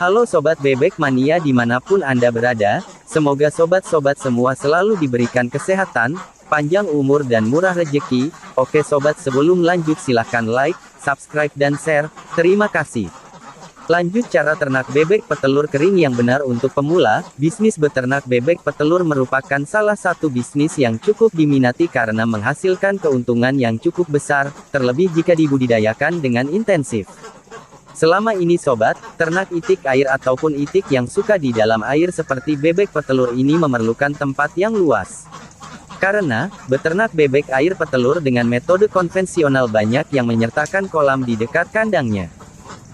Halo Sobat Bebek Mania dimanapun Anda berada, semoga sobat-sobat semua selalu diberikan kesehatan, panjang umur dan murah rejeki. Oke sobat, sebelum lanjut silahkan like, subscribe dan share, terima kasih. Lanjut cara ternak bebek petelur kering yang benar untuk pemula. Bisnis beternak bebek petelur merupakan salah satu bisnis yang cukup diminati karena menghasilkan keuntungan yang cukup besar, terlebih jika dibudidayakan dengan intensif. Selama ini sobat, ternak itik air ataupun itik yang suka di dalam air seperti bebek petelur ini memerlukan tempat yang luas. Karena, beternak bebek air petelur dengan metode konvensional banyak yang menyertakan kolam di dekat kandangnya.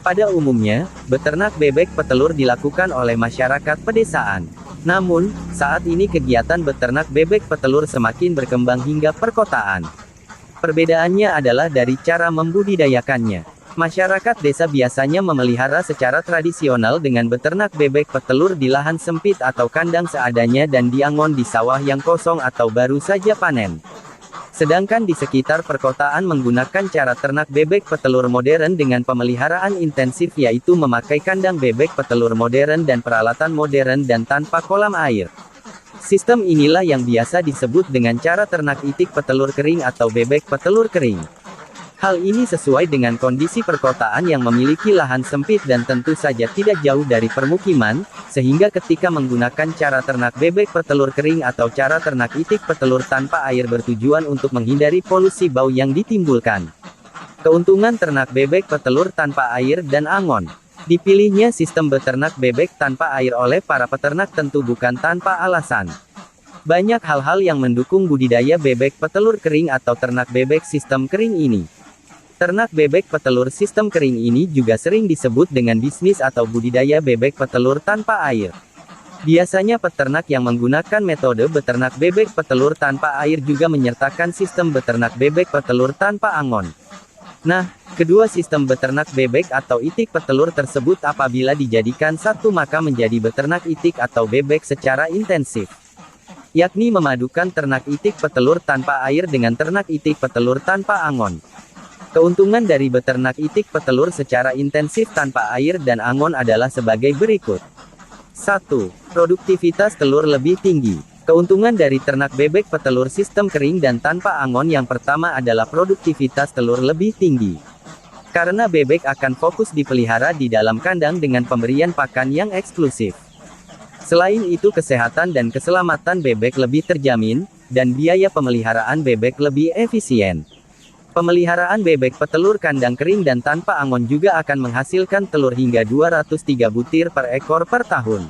Pada umumnya, beternak bebek petelur dilakukan oleh masyarakat pedesaan. Namun, saat ini kegiatan beternak bebek petelur semakin berkembang hingga perkotaan. Perbedaannya adalah dari cara membudidayakannya. Masyarakat desa biasanya memelihara secara tradisional dengan beternak bebek petelur di lahan sempit atau kandang seadanya dan diangon di sawah yang kosong atau baru saja panen. Sedangkan di sekitar perkotaan menggunakan cara ternak bebek petelur modern dengan pemeliharaan intensif, yaitu memakai kandang bebek petelur modern dan peralatan modern dan tanpa kolam air. Sistem inilah yang biasa disebut dengan cara ternak itik petelur kering atau bebek petelur kering. Hal ini sesuai dengan kondisi perkotaan yang memiliki lahan sempit dan tentu saja tidak jauh dari permukiman, sehingga ketika menggunakan cara ternak bebek petelur kering atau cara ternak itik petelur tanpa air bertujuan untuk menghindari polusi bau yang ditimbulkan. Keuntungan ternak bebek petelur tanpa air dan angon. Dipilihnya sistem beternak bebek tanpa air oleh para peternak tentu bukan tanpa alasan. Banyak hal-hal yang mendukung budidaya bebek petelur kering atau ternak bebek sistem kering ini. Ternak bebek petelur sistem kering ini juga sering disebut dengan bisnis atau budidaya bebek petelur tanpa air. Biasanya peternak yang menggunakan metode beternak bebek petelur tanpa air juga menyertakan sistem beternak bebek petelur tanpa angon. Nah, kedua sistem beternak bebek atau itik petelur tersebut apabila dijadikan satu maka menjadi beternak itik atau bebek secara intensif. Yakni memadukan ternak itik petelur tanpa air dengan ternak itik petelur tanpa angon. Keuntungan dari beternak itik petelur secara intensif tanpa air dan angon adalah sebagai berikut. 1. Produktivitas telur lebih tinggi. Keuntungan dari ternak bebek petelur sistem kering dan tanpa angon yang pertama adalah produktivitas telur lebih tinggi. Karena bebek akan fokus dipelihara di dalam kandang dengan pemberian pakan yang eksklusif. Selain itu kesehatan dan keselamatan bebek lebih terjamin, dan biaya pemeliharaan bebek lebih efisien. Pemeliharaan bebek petelur kandang kering dan tanpa angon juga akan menghasilkan telur hingga 203 butir per ekor per tahun.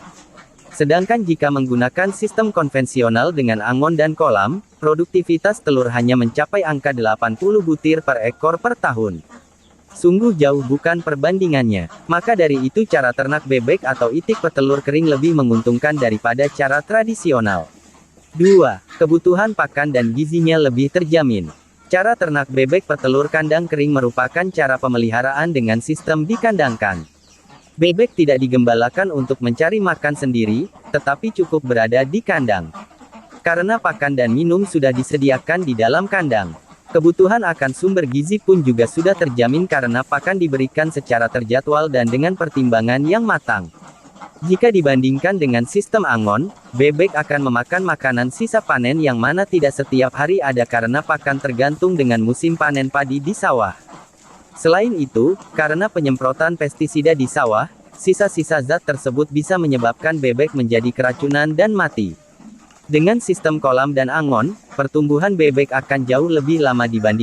Sedangkan jika menggunakan sistem konvensional dengan angon dan kolam, produktivitas telur hanya mencapai angka 80 butir per ekor per tahun. Sungguh jauh bukan perbandingannya. Maka dari itu cara ternak bebek atau itik petelur kering lebih menguntungkan daripada cara tradisional. 2. Kebutuhan pakan dan gizinya lebih terjamin. Cara ternak bebek petelur kandang kering merupakan cara pemeliharaan dengan sistem dikandangkan. Bebek tidak digembalakan untuk mencari makan sendiri, tetapi cukup berada di kandang. Karena pakan dan minum sudah disediakan di dalam kandang. Kebutuhan akan sumber gizi pun juga sudah terjamin karena pakan diberikan secara terjadwal dan dengan pertimbangan yang matang. Jika dibandingkan dengan sistem angon, bebek akan memakan makanan sisa panen yang mana tidak setiap hari ada karena pakan tergantung dengan musim panen padi di sawah. Selain itu, karena penyemprotan pestisida di sawah, sisa-sisa zat tersebut bisa menyebabkan bebek menjadi keracunan dan mati. Dengan sistem kolam dan angon, pertumbuhan bebek akan jauh lebih lama dibanding